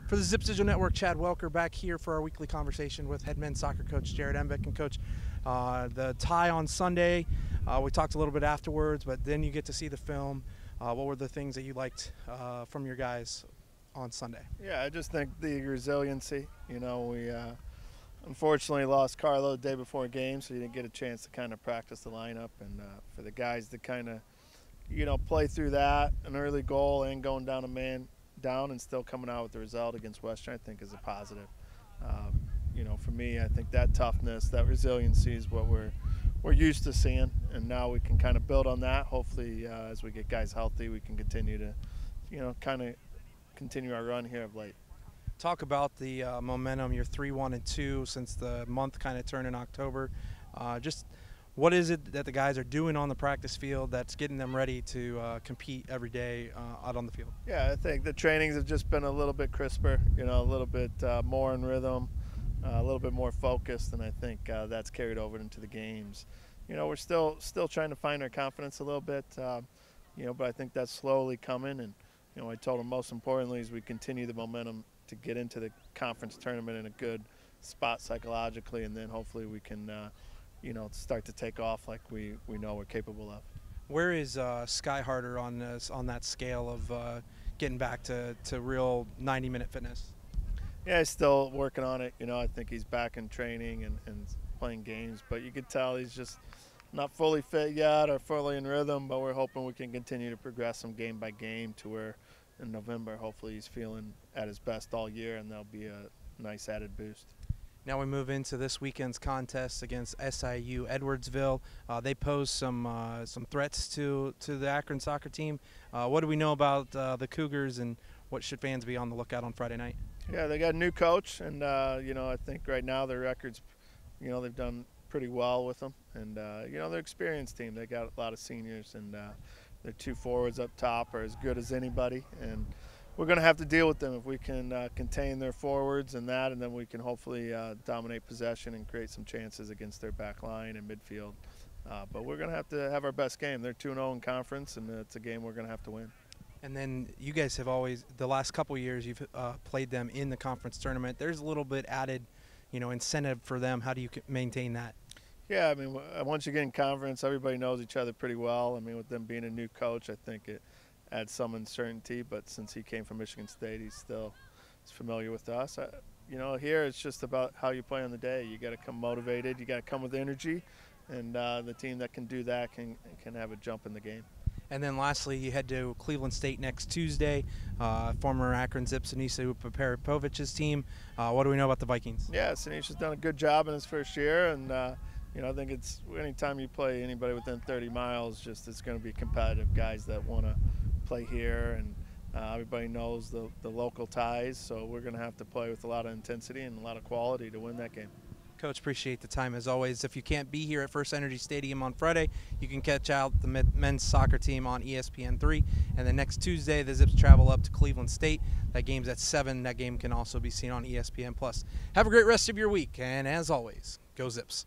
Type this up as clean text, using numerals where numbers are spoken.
For the Zips Digital Network, Chad Welker back here for our weekly conversation with head men's soccer coach Jared Embick. And Coach, the tie on Sunday, we talked a little bit afterwards, but then you get to see the film. What were the things that you liked from your guys on Sunday? Yeah, I just think the resiliency. You know, we unfortunately lost Carlo the day before game, so he didn't get a chance to kind of practice the lineup. And for the guys to kind of, play through that, an early goal and going down a man down and still coming out with the result against Western, I think is a positive. For me, I think that toughness, that resiliency is what we're used to seeing, and now we can kind of build on that. Hopefully, as we get guys healthy, we can continue to, kind of continue our run here of late. Talk about the momentum. You're 3-1-2 since the month kind of turned in October. Just what is it that the guys are doing on the practice field that's getting them ready to compete every day out on the field? Yeah, I think the trainings have just been a little bit crisper, a little bit more in rhythm, a little bit more focused, and I think that's carried over into the games. We're still trying to find our confidence a little bit, but I think that's slowly coming. And I told them most importantly is we continue the momentum to get into the conference tournament in a good spot psychologically, and then hopefully we can start to take off like we know we're capable of. Where is Sky Harder on that scale of getting back to real 90-minute fitness? Yeah, he's still working on it. I think he's back in training and playing games, but you could tell he's just not fully fit yet or fully in rhythm, but we're hoping we can continue to progress him game by game to where in November hopefully he's feeling at his best all year, and that'll be a nice added boost. Now we move into this weekend's contest against SIU Edwardsville. They pose some threats to the Akron soccer team. What do we know about the Cougars, and what should fans be on the lookout on Friday night? Yeah, they got a new coach, and I think right now their records, they've done pretty well with them, and they're an experienced team. They got a lot of seniors, and their two forwards up top are as good as anybody, and we're going to have to deal with them if we can contain their forwards and then we can hopefully dominate possession and create some chances against their back line and midfield. But we're going to have our best game. They're 2-0 in conference, and it's a game we're going to have to win. And then you guys have always, the last couple years, you've played them in the conference tournament. There's a little bit added, incentive for them. How do you maintain that? Yeah, I mean, once you get in conference, everybody knows each other pretty well. I mean, with them being a new coach, I think it adds some uncertainty. But since he came from Michigan State, he's familiar with us. Here it's just about how you play on the day. You got to come motivated. You got to come with energy, and the team that can do that can have a jump in the game. And then lastly, you head to Cleveland State next Tuesday. Former Akron Zips and SIUE Preview's team. What do we know about the Vikings? Yeah, Sinise has done a good job in his first year, and I think it's anytime you play anybody within 30 miles, it's going to be competitive. Guys that want to play here, and everybody knows the local ties. So we're going to have to play with a lot of intensity and a lot of quality to win that game. Coach, appreciate the time as always. If you can't be here at First Energy Stadium on Friday, you can catch out the men's soccer team on ESPN3. And then next Tuesday, the Zips travel up to Cleveland State. That game's at 7. That game can also be seen on ESPN+. Have a great rest of your week, and as always, go Zips.